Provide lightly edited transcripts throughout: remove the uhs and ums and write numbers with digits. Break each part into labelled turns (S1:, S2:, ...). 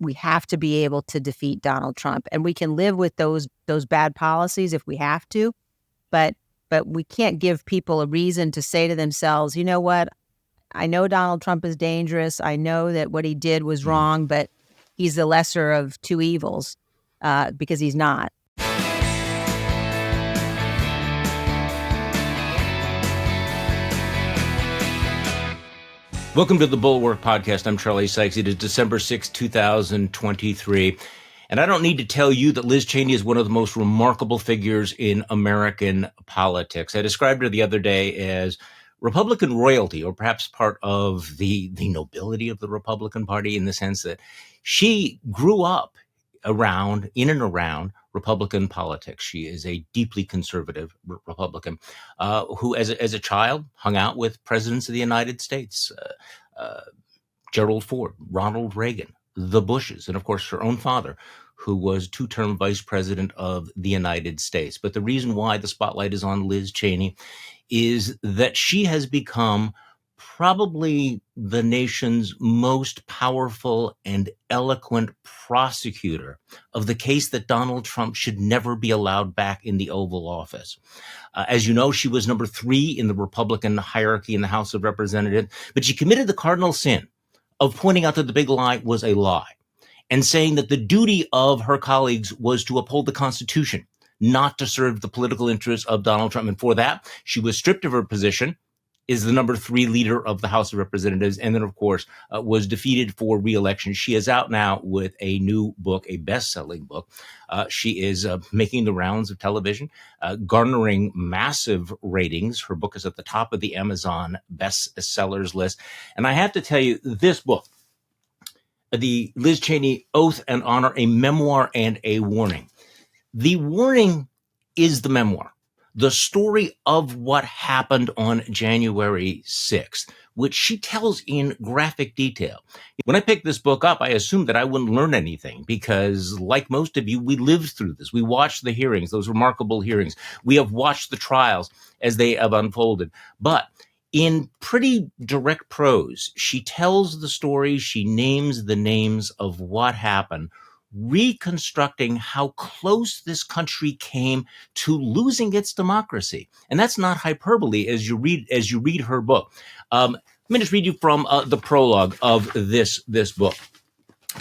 S1: we have to be able to defeat Donald Trump, and we can live with those bad policies if we have to, but we can't give people a reason to say to themselves, you know what, I know Donald Trump is dangerous. I know that what he did was wrong, but he's the lesser of two evils, because he's not.
S2: Welcome to the Bulwark Podcast. I'm Charlie Sykes. It is December 6, 2023. And I don't need to tell you that Liz Cheney is one of the most remarkable figures in American politics. I described her the other day as Republican royalty, or perhaps part of the nobility of the Republican Party, in the sense that she grew up in and around Republican politics. She is a deeply conservative Republican who, as a child, hung out with presidents of the United States, Gerald Ford, Ronald Reagan, the Bushes, and of course her own father, who was two-term vice president of the United States. But the reason why the spotlight is on Liz Cheney is that she has become probably the nation's most powerful and eloquent prosecutor of the case that Donald Trump should never be allowed back in the Oval Office. As you know, she was number 3 in the Republican hierarchy in the House of Representatives, but she committed the cardinal sin of pointing out that the big lie was a lie and saying that the duty of her colleagues was to uphold the Constitution, not to serve the political interests of Donald Trump. And for that, she was stripped of her position, is the number 3 leader of the House of Representatives, and then, of course, was defeated for re-election. She is out now with a new book, a best-selling book. She is making the rounds of television, garnering massive ratings. Her book is at the top of the Amazon bestsellers list. And I have to tell you, this book, the Liz Cheney Oath and Honor, a memoir and a warning. The warning is the memoir, the story of what happened on January 6th, which she tells in graphic detail. When I picked this book up, I assumed that I wouldn't learn anything because, like most of you, we lived through this. We watched the hearings, those remarkable hearings. We have watched the trials as they have unfolded. But in pretty direct prose, she tells the story, she names the names of what happened, reconstructing how close this country came to losing its democracy. And that's not hyperbole as you read her book. Let me just read you from the prologue of this book,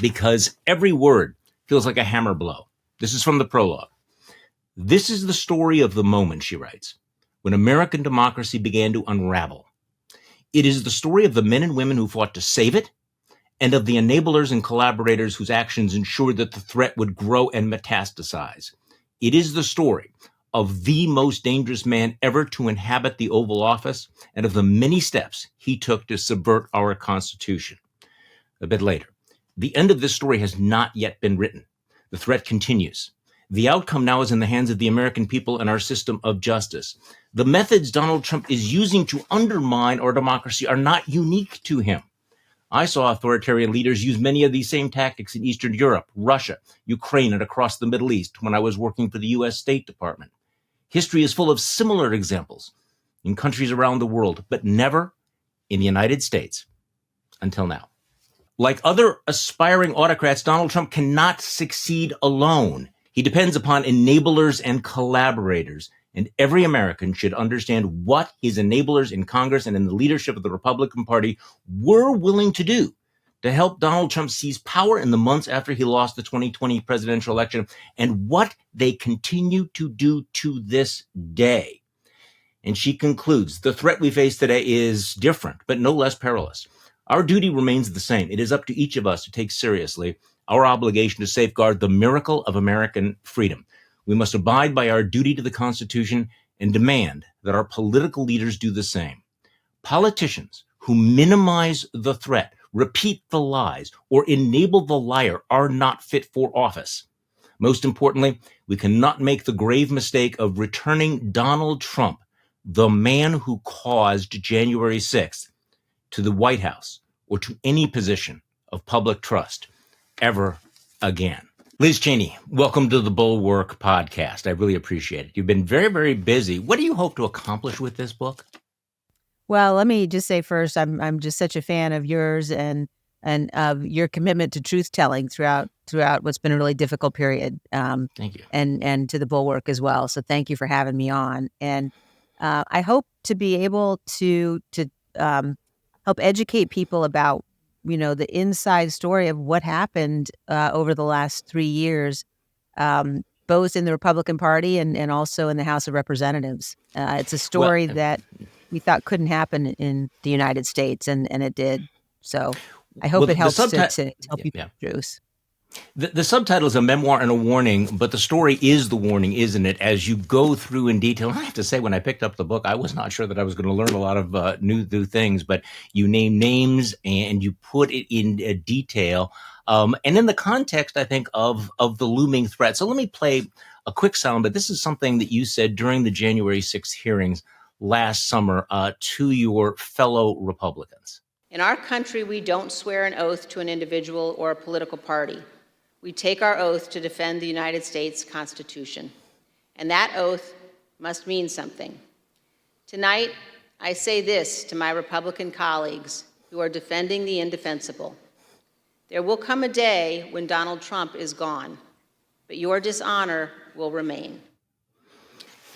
S2: because every word feels like a hammer blow. This is from the prologue. This is the story of the moment, she writes, when American democracy began to unravel. It is the story of the men and women who fought to save it, and of the enablers and collaborators whose actions ensured that the threat would grow and metastasize. It is the story of the most dangerous man ever to inhabit the Oval Office and of the many steps he took to subvert our Constitution. A bit later, the end of this story has not yet been written. The threat continues. The outcome now is in the hands of the American people and our system of justice. The methods Donald Trump is using to undermine our democracy are not unique to him. I saw authoritarian leaders use many of these same tactics in Eastern Europe, Russia, Ukraine, and across the Middle East when I was working for the U.S. State Department. History is full of similar examples in countries around the world, but never in the United States until now. Like other aspiring autocrats, Donald Trump cannot succeed alone. He depends upon enablers and collaborators. And every American should understand what his enablers in Congress and in the leadership of the Republican Party were willing to do to help Donald Trump seize power in the months after he lost the 2020 presidential election, and what they continue to do to this day. And she concludes, the threat we face today is different, but no less perilous. Our duty remains the same. It is up to each of us to take seriously our obligation to safeguard the miracle of American freedom. We must abide by our duty to the Constitution and demand that our political leaders do the same. Politicians who minimize the threat, repeat the lies, or enable the liar are not fit for office. Most importantly, we cannot make the grave mistake of returning Donald Trump, the man who caused January 6th, to the White House or to any position of public trust ever again. Liz Cheney, welcome to the Bulwark Podcast. I really appreciate it. You've been very, very busy. What do you hope to accomplish with this book?
S1: Well, let me just say first, I'm just such a fan of yours and and of your commitment to truth telling throughout what's been a really difficult period.
S2: Thank you.
S1: And to the Bulwark as well. So thank you for having me on. And I hope to be able to help educate people about, the inside story of what happened over the last 3 years, both in the Republican Party and also in the House of Representatives. It's a story that we thought couldn't happen in the United States, and it did. So I hope it helps to help you introduce.
S2: The subtitle is a memoir and a warning, but the story is the warning, isn't it? As you go through in detail, I have to say, when I picked up the book, I was not sure that I was going to learn a lot of new things, but you name names and you put it in detail. And in the context, I think, of the looming threat. So let me play a quick sound, but this is something that you said during the January 6th hearings last summer to your fellow Republicans.
S3: In our country, we don't swear an oath to an individual or a political party. We take our oath to defend the United States Constitution, and that oath must mean something. Tonight, I say this to my Republican colleagues who are defending the indefensible. There will come a day when Donald Trump is gone, but your dishonor will remain.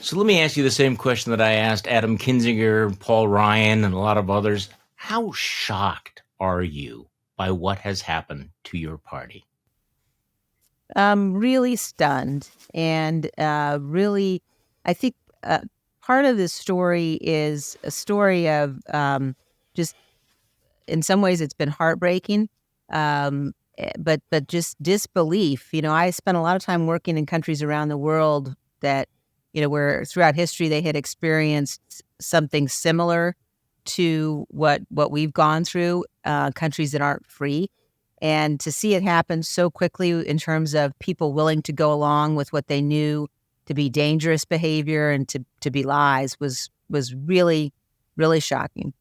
S2: So let me ask you the same question that I asked Adam Kinzinger, Paul Ryan, and a lot of others. How shocked are you by what has happened to your party?
S1: Really stunned, and really, I think part of this story is a story of just, in some ways, it's been heartbreaking, but just disbelief. I spent a lot of time working in countries around the world that, where throughout history they had experienced something similar to what we've gone through, countries that aren't free. And to see it happen so quickly in terms of people willing to go along with what they knew to be dangerous behavior and to be lies was really, really shocking.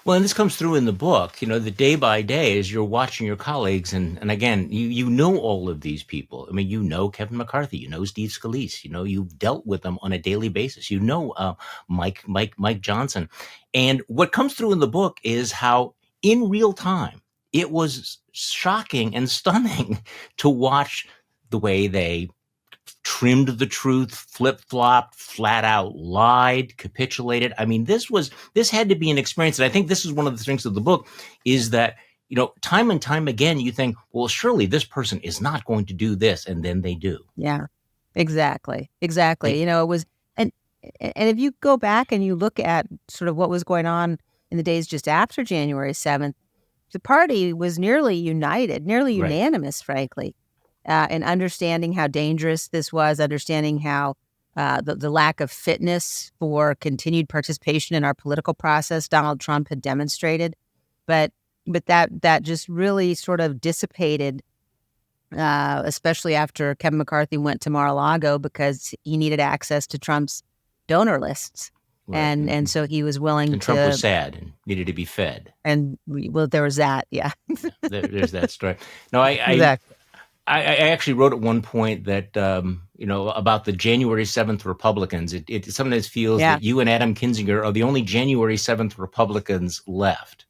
S2: Well, and this comes through in the book, the day by day as you're watching your colleagues. And again, you know all of these people. I mean, Kevin McCarthy, Steve Scalise, you've dealt with them on a daily basis. Mike Johnson. And what comes through in the book is how in real time, it was shocking and stunning to watch the way they trimmed the truth, flip-flopped, flat out lied, capitulated. I mean, this had to be an experience. And I think this is one of the strengths of the book is that, time and time again, you think, well, surely this person is not going to do this. And then they do.
S1: Yeah, exactly. It was, and if you go back and you look at sort of what was going on in the days just after January 7th, the party was nearly united, nearly unanimous, frankly, in understanding how dangerous this was, understanding how the lack of fitness for continued participation in our political process Donald Trump had demonstrated. But that just really sort of dissipated, especially after Kevin McCarthy went to Mar-a-Lago because he needed access to Trump's donor lists. Right. And so he was willing
S2: and Trump was sad and needed to be fed.
S1: And there was that, yeah.
S2: There's that story. No,
S1: exactly.
S2: I actually wrote at one point that, about the January 7th Republicans. It sometimes feels that you and Adam Kinzinger are the only January 7th Republicans left.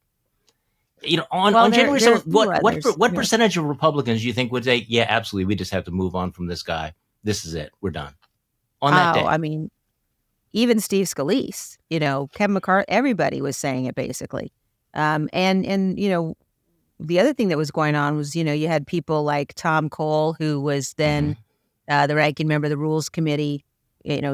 S2: On January 7th, what percentage of Republicans do you think would say, yeah, absolutely, we just have to move on from this guy. This is it. We're done. On that day.
S1: I mean, even Steve Scalise, Kevin McCarthy, everybody was saying it basically. And the other thing that was going on was, you had people like Tom Cole, who was then the ranking member of the Rules Committee,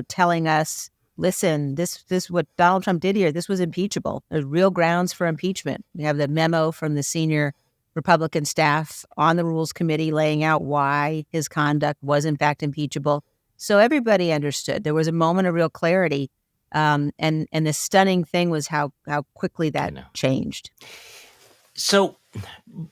S1: telling us, listen, this what Donald Trump did here, this was impeachable. There's real grounds for impeachment. We have the memo from the senior Republican staff on the Rules Committee laying out why his conduct was in fact impeachable. So everybody understood. There was a moment of real clarity. And the stunning thing was how quickly that changed.
S2: So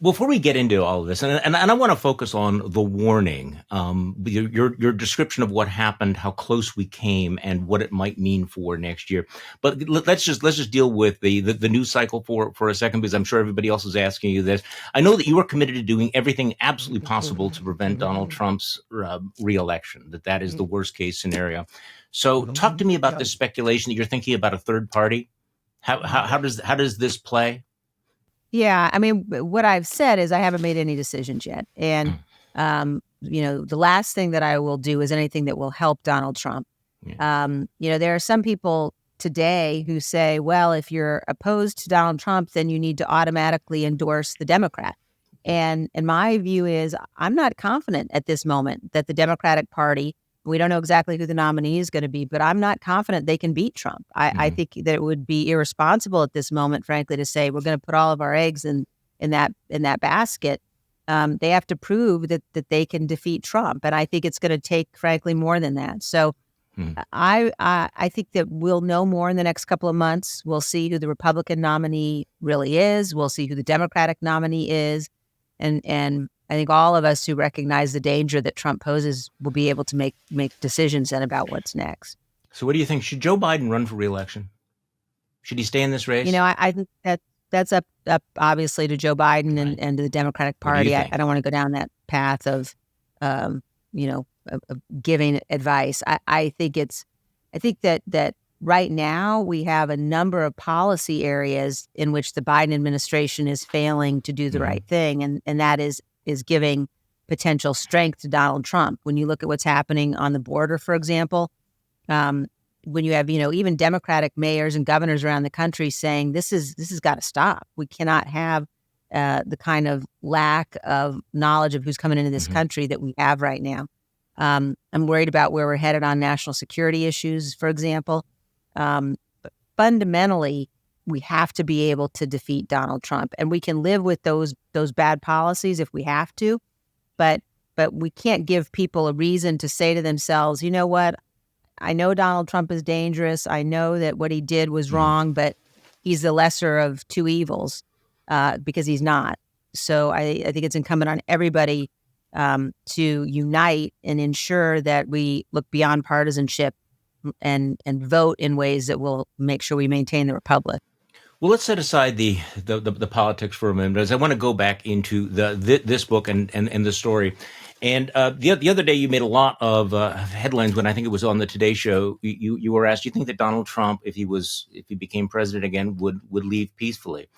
S2: before we get into all of this, and I want to focus on the warning, your description of what happened, how close we came, and what it might mean for next year. But let's just deal with the news cycle for a second, because I'm sure everybody else is asking you this. I know that you are committed to doing everything absolutely possible to prevent Donald Trump's reelection. That is the worst case scenario. So talk to me about this speculation that you're thinking about a third party. How does this play?
S1: Yeah, I mean, what I've said is I haven't made any decisions yet. And, the last thing that I will do is anything that will help Donald Trump.
S2: Yeah.
S1: There are some people today who say, well, if you're opposed to Donald Trump, then you need to automatically endorse the Democrat. And my view is I'm not confident at this moment that the Democratic Party, we don't know exactly who the nominee is going to be, but I'm not confident they can beat Trump. I think that it would be irresponsible at this moment, frankly, to say we're going to put all of our eggs in that basket. They have to prove that they can defeat Trump, and I think it's going to take, frankly, more than that. So I think that we'll know more in the next couple of months. We'll see who the Republican nominee really is. We'll see who the Democratic nominee is, and I think all of us who recognize the danger that Trump poses will be able to make decisions then about what's next.
S2: So what do you think? Should Joe Biden run for re-election? Should he stay in this race?
S1: I think that's up obviously to Joe Biden and to the Democratic Party. I don't want to go down that path of giving advice. I think that right now we have a number of policy areas in which the Biden administration is failing to do the right thing, and that is giving potential strength to Donald Trump. When you look at what's happening on the border, for example, when you have even Democratic mayors and governors around the country saying this has got to stop. We cannot have the kind of lack of knowledge of who's coming into this country that we have right now. I'm worried about where we're headed on national security issues, for example. But fundamentally, we have to be able to defeat Donald Trump, and we can live with those bad policies if we have to, but we can't give people a reason to say to themselves, you know what, I know Donald Trump is dangerous. I know that what he did was wrong, but he's the lesser of two evils because he's not. So I think it's incumbent on everybody to unite and ensure that we look beyond partisanship and vote in ways that will make sure we maintain the republic.
S2: Well, let's set aside the politics for a minute, as I want to go back into this book and the story. And the other day, you made a lot of headlines when I think it was on the Today Show. You were asked, do you think that Donald Trump, if he became president again, would leave peacefully?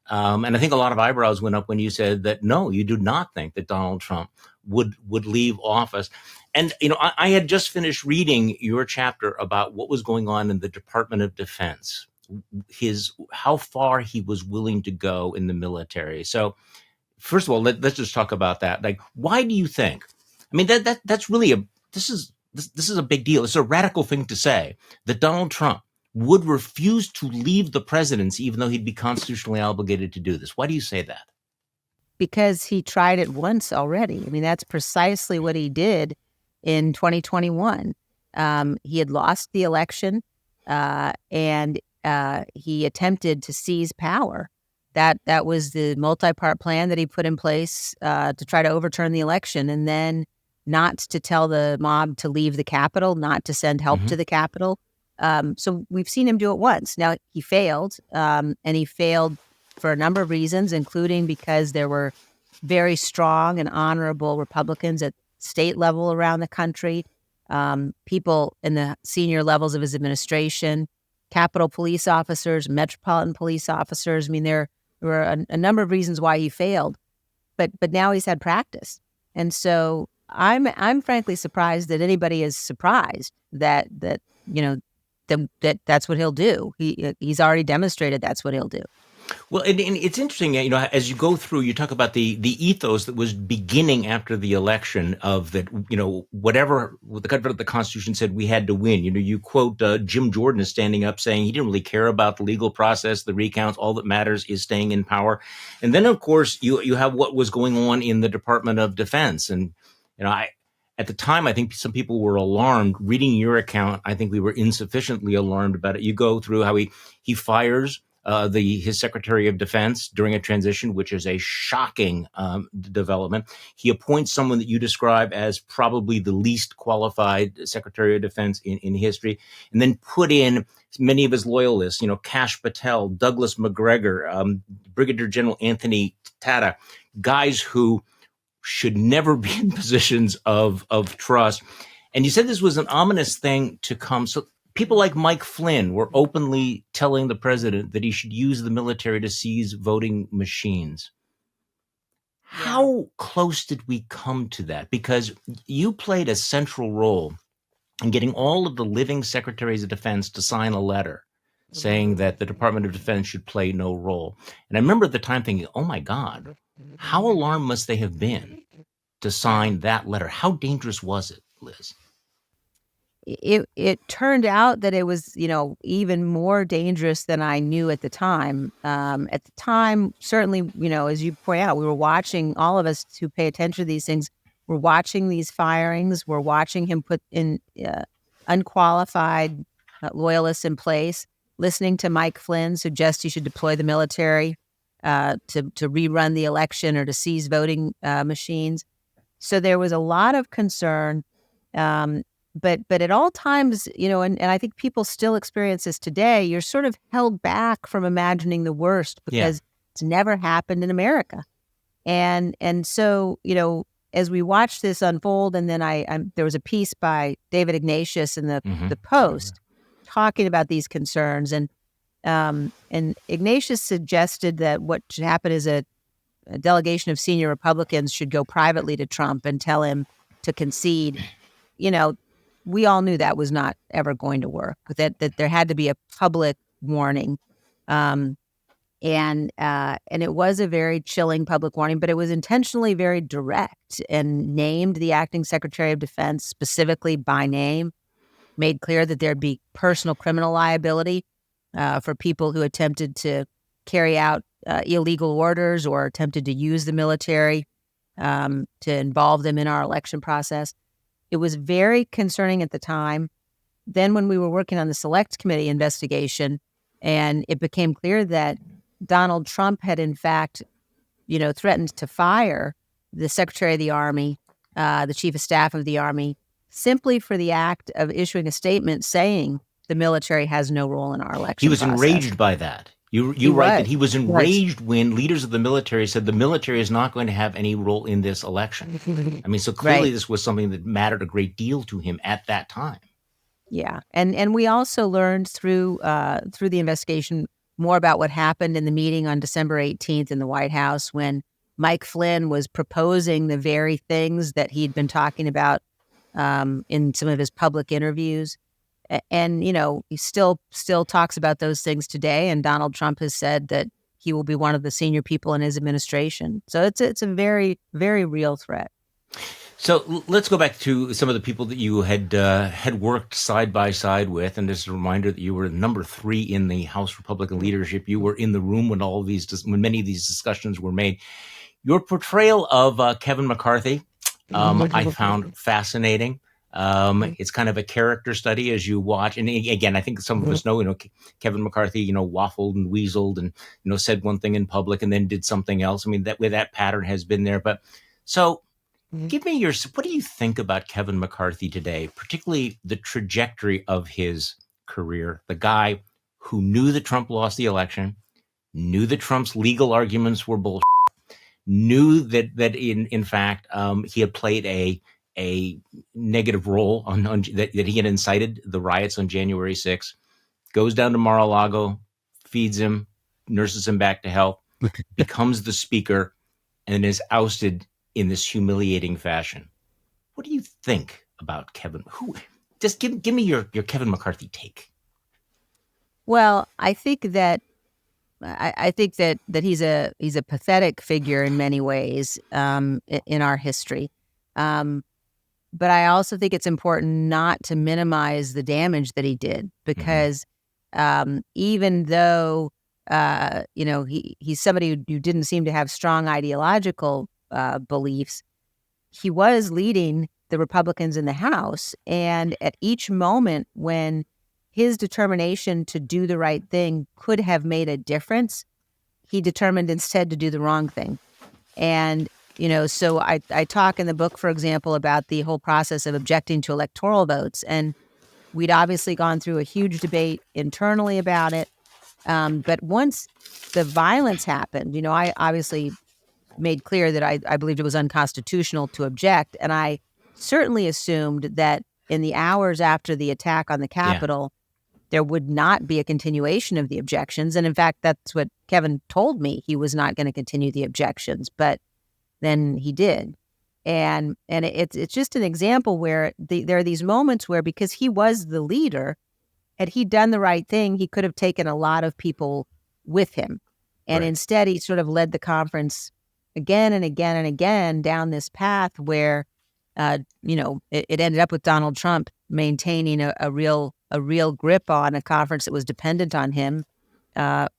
S2: And I think a lot of eyebrows went up when you said that no, you do not think that Donald Trump would leave office. And I had just finished reading your chapter about what was going on in the Department of Defense. How far he was willing to go in the military. So first of all, let's just talk about that. Like, why do you think? I mean, that's really this is a big deal. It's a radical thing to say that Donald Trump would refuse to leave the presidency, even though he'd be constitutionally obligated to do this. Why do you say that?
S1: Because he tried it once already. I mean, that's precisely what he did in 2021. He had lost the election, and he attempted to seize power. That was the multi-part plan that he put in place to try to overturn the election, and then not to tell the mob to leave the Capitol, not to send help to the Capitol. So we've seen him do it once. Now, he failed, and he failed for a number of reasons, including because there were very strong and honorable Republicans at state level around the country, people in the senior levels of his administration, Capitol police officers, metropolitan police officers. I mean, there were a number of reasons why he failed, but now he's had practice. And so I'm frankly surprised that anybody is surprised that that's what he'll do. He's already demonstrated that's what he'll do.
S2: Well, and it's interesting, as you go through, you talk about the ethos that was beginning after the election of that, whatever the Constitution said we had to win. You quote Jim Jordan is standing up saying he didn't really care about the legal process, the recounts. All that matters is staying in power. And then, of course, you have what was going on in the Department of Defense. And, at the time, I think some people were alarmed. Reading your account, I think we were insufficiently alarmed about it. You go through how he fires his Secretary of Defense during a transition, which is a shocking development. He appoints someone that you describe as probably the least qualified Secretary of Defense in history, and then put in many of his loyalists, Kash Patel, Douglas McGregor, Brigadier General Anthony Tata, guys who should never be in positions of trust. And you said this was an ominous thing to come. So People like Mike Flynn were openly telling the president that he should use the military to seize voting machines. How close did we come to that? Because you played a central role in getting all of the living secretaries of defense to sign a letter saying that the Department of Defense should play no role. And I remember at the time thinking, oh my God, how alarmed must they have been to sign that letter? How dangerous was it, Liz?
S1: It turned out that it was, even more dangerous than I knew at the time. At the time, certainly, as you point out, we were watching, all of us who pay attention to these things, we're watching these firings. We're watching him put in unqualified loyalists in place, listening to Mike Flynn suggest he should deploy the military to rerun the election or to seize voting machines. So there was a lot of concern. But at all times, and I think people still experience this today, you're sort of held back from imagining the worst because it's never happened in America. And so, as we watched this unfold, and then there was a piece by David Ignatius in the Post talking about these concerns. And Ignatius suggested that what should happen is a delegation of senior Republicans should go privately to Trump and tell him to concede. We all knew that was not ever going to work, that there had to be a public warning. And it was a very chilling public warning, but it was intentionally very direct and named the acting Secretary of Defense specifically by name, made clear that there'd be personal criminal liability for people who attempted to carry out illegal orders or attempted to use the military to involve them in our election process. It was very concerning at the time. Then when we were working on the Select Committee investigation, and it became clear that Donald Trump had in fact, threatened to fire the Secretary of the Army, the Chief of Staff of the Army, simply for the act of issuing a statement saying the military has no role in our election
S2: He was
S1: process.
S2: Enraged by that. You write that he was enraged when leaders of the military said the military is not going to have any role in this election. I mean, so clearly this was something that mattered a great deal to him at that time.
S1: Yeah, and we also learned through the investigation more about what happened in the meeting on December 18th in the White House when Mike Flynn was proposing the very things that he'd been talking about in some of his public interviews. And, he still talks about those things today. And Donald Trump has said that he will be one of the senior people in his administration. So it's a very, very real threat.
S2: So let's go back to some of the people that you had worked side by side with. And just a reminder that you were number 3 in the House Republican leadership. You were in the room when when many of these discussions were made. Your portrayal of Kevin McCarthy, I found fascinating. It's kind of a character study as you watch. And again, I think some of us know, Kevin McCarthy, waffled and weaseled and, said one thing in public and then did something else. I mean, that pattern has been there. But so give me what do you think about Kevin McCarthy today, particularly the trajectory of his career? The guy who knew that Trump lost the election, knew that Trump's legal arguments were bullshit, knew that in fact, he had played a negative role that he had incited the riots on January 6th, goes down to Mar-a-Lago, feeds him, nurses him back to health, becomes the speaker, and is ousted in this humiliating fashion. What do you think about Kevin? Just give me your Kevin McCarthy take.
S1: Well, I think that he's a pathetic figure in many ways in our history. But I also think it's important not to minimize the damage that he did because even though, he's somebody who didn't seem to have strong ideological beliefs, he was leading the Republicans in the House. And at each moment when his determination to do the right thing could have made a difference, he determined instead to do the wrong thing. And so I talk in the book, for example, about the whole process of objecting to electoral votes. And we'd obviously gone through a huge debate internally about it. But once the violence happened, I obviously made clear that I believed it was unconstitutional to object. And I certainly assumed that in the hours after the attack on the Capitol, there would not be a continuation of the objections. And in fact, that's what Kevin told me. He was not going to continue the objections, but then he did. And it's just an example where there are these moments where, because he was the leader, had he done the right thing, he could have taken a lot of people with him. And
S2: Right.
S1: instead, he sort of led the conference again and again and again down this path where, it ended up with Donald Trump maintaining a real grip on a conference that was dependent on him,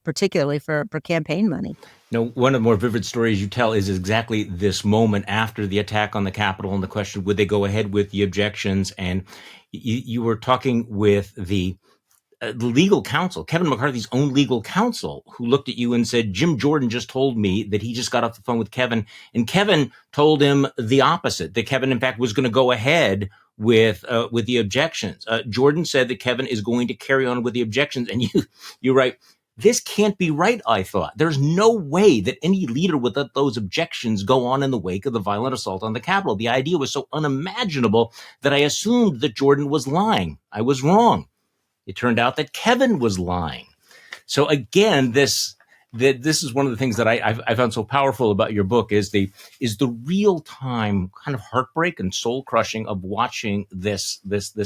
S1: particularly for campaign money.
S2: One of the more vivid stories you tell is exactly this moment after the attack on the Capitol and the question, would they go ahead with the objections? And you were talking with the legal counsel, Kevin McCarthy's own legal counsel, who looked at you and said, Jim Jordan just told me that he just got off the phone with Kevin, and Kevin told him the opposite, that Kevin, in fact, was going to go ahead with the objections. Jordan said that Kevin is going to carry on with the objections. And you write, this can't be right, I thought. There's no way that any leader would let those objections go on in the wake of the violent assault on the Capitol. The idea was so unimaginable that I assumed that Jordan was lying. I was wrong. It turned out that Kevin was lying. So again, this is one of the things that I found so powerful about your book is the real time kind of heartbreak and soul crushing of watching this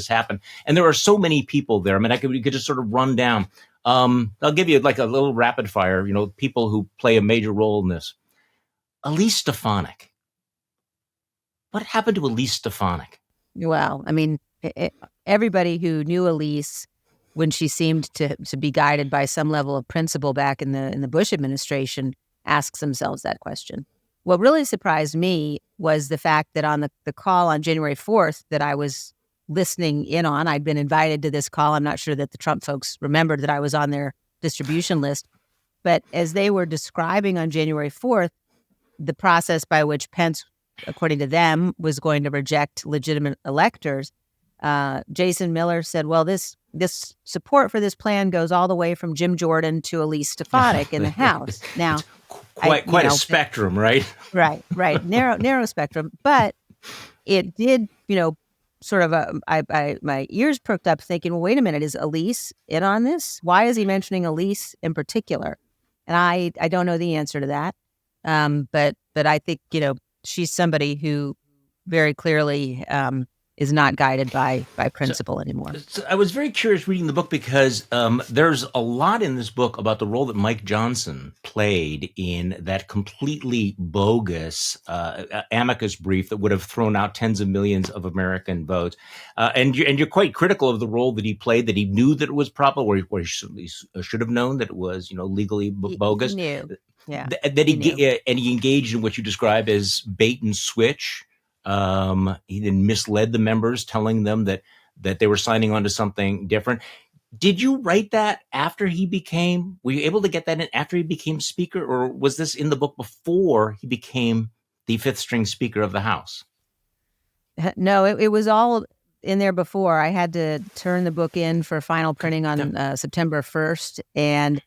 S2: happen. And there are so many people there. I mean, we could just sort of run down. I'll give you like a little rapid fire. People who play a major role in this. Elise Stefanik. What happened to Elise Stefanik?
S1: Well, I mean, everybody who knew Elise, when she seemed to be guided by some level of principle back in the Bush administration, asks themselves that question. What really surprised me was the fact that on the call on January 4th that I was listening in on, I'd been invited to this call. I'm not sure that the Trump folks remembered that I was on their distribution list. But as they were describing on January 4th, the process by which Pence, according to them, was going to reject legitimate electors, Jason Miller said, well, this support for this plan goes all the way from Jim Jordan to Elise Stefanik in the House. Now,
S2: quite a spectrum, right?
S1: Right. Narrow spectrum. But it did, sort of, my ears perked up thinking, well, wait a minute, is Elise in on this? Why is he mentioning Elise in particular? And I don't know the answer to that. But I think, she's somebody who very clearly is not guided by principle anymore.
S2: So I was very curious reading the book because there's a lot in this book about the role that Mike Johnson played in that completely bogus amicus brief that would have thrown out tens of millions of American votes. And you're quite critical of the role that he played, that he knew that it was proper, or he should have known that it was, legally bogus.
S1: He knew. Yeah.
S2: That he engaged in what you describe as bait and switch. He then misled the members, telling them that they were signing on to something different. Did you write that after were you able to get that in after he became speaker, or was this in the book before he became the fifth string speaker of the House?
S1: No, it was all in there before. I had to turn the book in for final printing on September 1st. And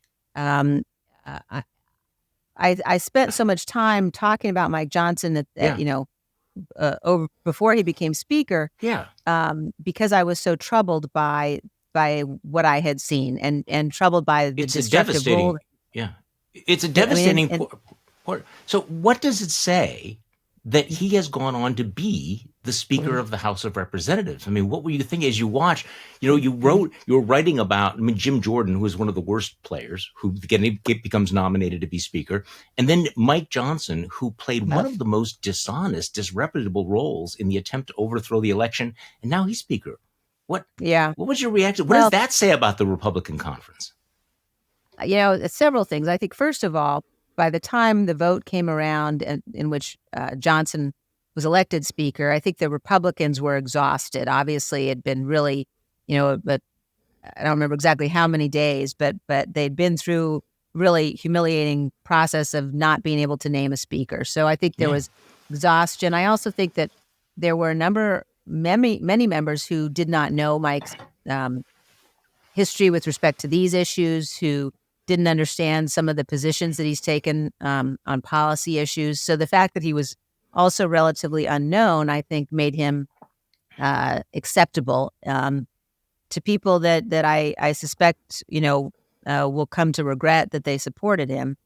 S1: I spent so much time talking about Mike Johnson that over before he became speaker, because I was so troubled by what I had seen and troubled by the destructive role.
S2: Yeah, it's a devastating. So, what does it say that he has gone on to be the Speaker of the House of Representatives? I mean, what were you thinking as you watch? You were writing about, Jim Jordan, who is one of the worst players, who becomes nominated to be Speaker, and then Mike Johnson, who played one of the most dishonest, disreputable roles in the attempt to overthrow the election, and now he's Speaker. What was your reaction? What does that say about the Republican conference?
S1: Several things. I think, first of all, by the time the vote came around in which Johnson was elected Speaker, I think the Republicans were exhausted. Obviously, it had been really, but I don't remember exactly how many days, but they'd been through really humiliating process of not being able to name a Speaker. So I think there was exhaustion. I also think that there were many members who did not know Mike's history with respect to these issues, who didn't understand some of the positions that he's taken on policy issues. So the fact that he was also relatively unknown, I think, made him acceptable. to people that I suspect, will come to regret that they supported him.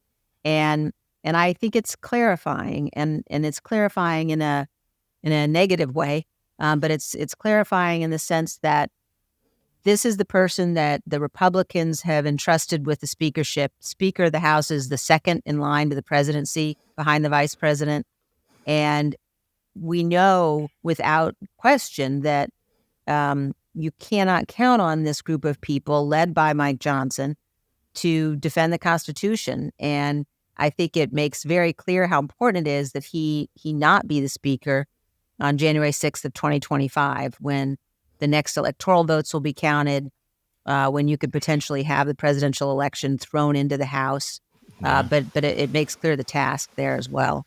S1: And I think it's clarifying, and it's clarifying in a negative way, but it's clarifying in the sense that this is the person that the Republicans have entrusted with the speakership. Speaker of the House is the second in line to the presidency behind the vice president. And we know without question that you cannot count on this group of people led by Mike Johnson to defend the Constitution. And I think it makes very clear how important it is that he not be the speaker on January 6th of 2025, when the next electoral votes will be counted, when you could potentially have the presidential election thrown into the House. But it makes clear the task there as well.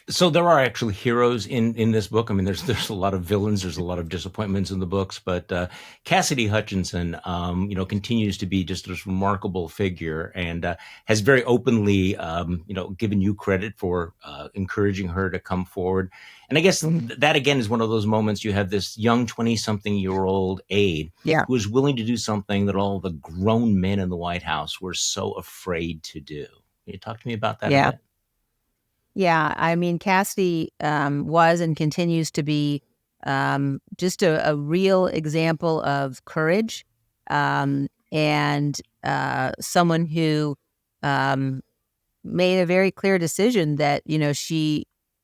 S2: So there are actually heroes in this book. I mean, there's a lot of villains, there's a lot of disappointments in the books, but Cassidy Hutchinson, continues to be just this remarkable figure, and has very openly, given you credit for encouraging her to come forward. And I guess that again is one of those moments you have this young 20-something-year-old aide who is willing to do something that all the grown men in the White House were so afraid to do. Can you talk to me about that a bit?
S1: Yeah, I mean, Cassidy was and continues to be just a real example of courage, and someone who made a very clear decision that,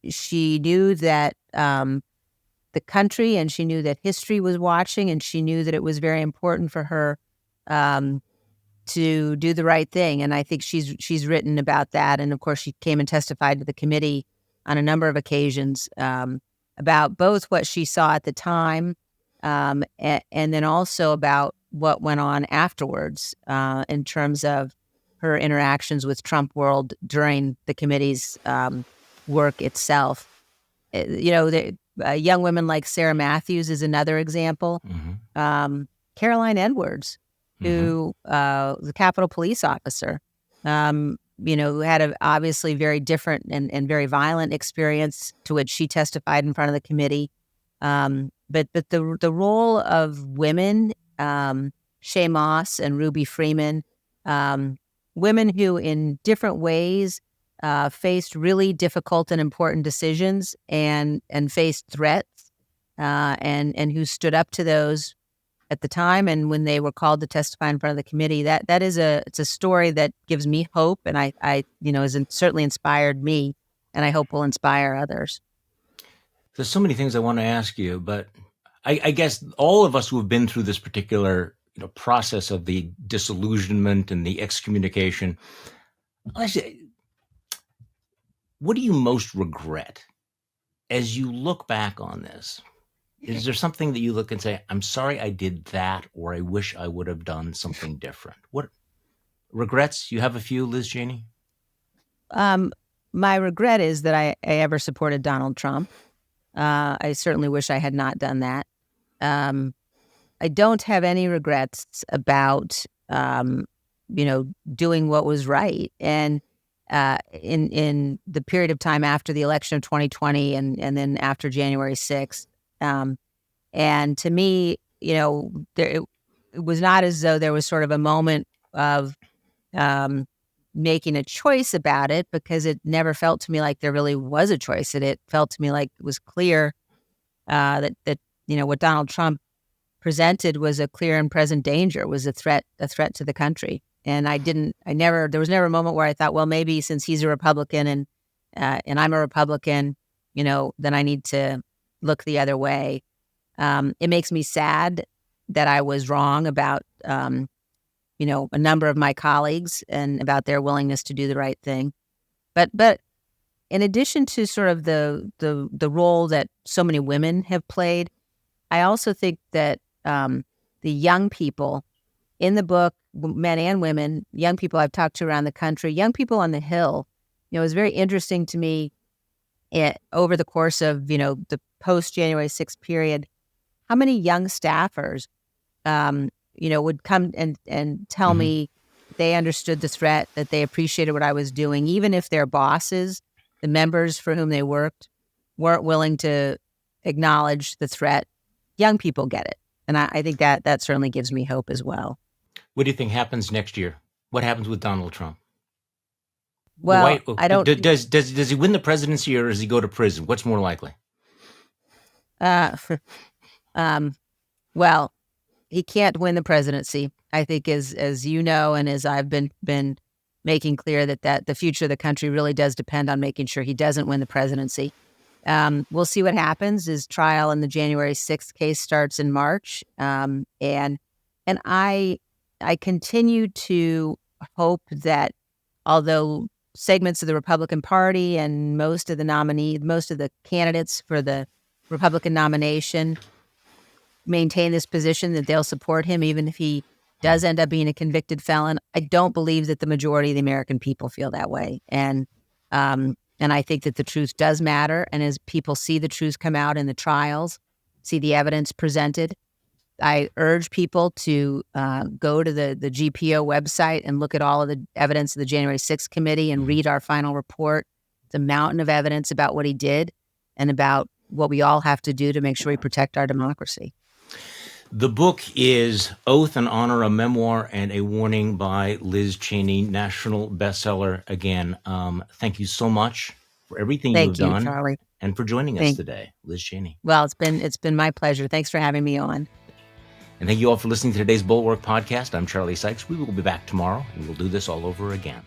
S1: she knew that the country, and she knew that history was watching, and she knew that it was very important for her to do the right thing. And I think she's written about that. And of course, she came and testified to the committee on a number of occasions about both what she saw at the time and then also about what went on afterwards in terms of her interactions with Trump world during the committee's work itself. Young women like Sarah Matthews is another example. Caroline Edwards, who was a Capitol Police officer, who had a obviously very different and very violent experience to which she testified in front of the committee. But the role of women, Shaye Moss and Ruby Freeman, women who in different ways faced really difficult and important decisions and faced threats, and who stood up to those at the time and when they were called to testify in front of the committee. It's a story that gives me hope, and I has certainly inspired me, and I hope will inspire others.
S2: There's so many things I want to ask you, but I guess all of us who have been through this particular process of the disillusionment and the excommunication, what do you most regret as you look back on this? Is there something that you look and say, I'm sorry I did that, or I wish I would have done something different? What regrets? You have a few, Liz Cheney?
S1: My regret is that I ever supported Donald Trump. I certainly wish I had not done that. I don't have any regrets about, doing what was right. And in the period of time after the election of 2020 and then after January 6th, and to me, it was not as though there was sort of a moment of making a choice about it, because it never felt to me like there really was a choice. It felt to me like it was clear that what Donald Trump presented was a clear and present danger, was a threat to the country. And there was never a moment where I thought, well, maybe since he's a Republican and I'm a Republican, then I need to look the other way. It makes me sad that I was wrong about, a number of my colleagues and about their willingness to do the right thing. But in addition to sort of the role that so many women have played, I also think that the young people in the book, men and women, young people I've talked to around the country, young people on the Hill, it was very interesting to me over the course of, the post-January 6th period, how many young staffers, would come and tell me they understood the threat, that they appreciated what I was doing, even if their bosses, the members for whom they worked, weren't willing to acknowledge the threat. Young people get it. And I think that certainly gives me hope as well.
S2: What do you think happens next year? What happens with Donald Trump?
S1: Well, I don't.
S2: Does he win the presidency or does he go to prison? What's more likely?
S1: Well, he can't win the presidency. I think, as you know, and as I've been making clear, that the future of the country really does depend on making sure he doesn't win the presidency. We'll see what happens. His trial in the January 6th case starts in March, and I continue to hope that although segments of the Republican Party and most of the candidates for the Republican nomination maintain this position, that they'll support him even if he does end up being a convicted felon. I don't believe that the majority of the American people feel that way. And I think that the truth does matter. And as people see the truth come out in the trials, see the evidence presented, I urge people to go to the GPO website and look at all of the evidence of the January 6th committee and read our final report. It's a mountain of evidence about what he did and about what we all have to do to make sure we protect our democracy.
S2: The book is Oath and Honor, a memoir and a warning by Liz Cheney, national bestseller. Again, thank you so much for everything you've done.
S1: Thank you, Charlie.
S2: And for joining us today, Liz Cheney.
S1: Well, it's been my pleasure. Thanks for having me on.
S2: And thank you all for listening to today's Bulwark Podcast. I'm Charlie Sykes. We will be back tomorrow, and we'll do this all over again.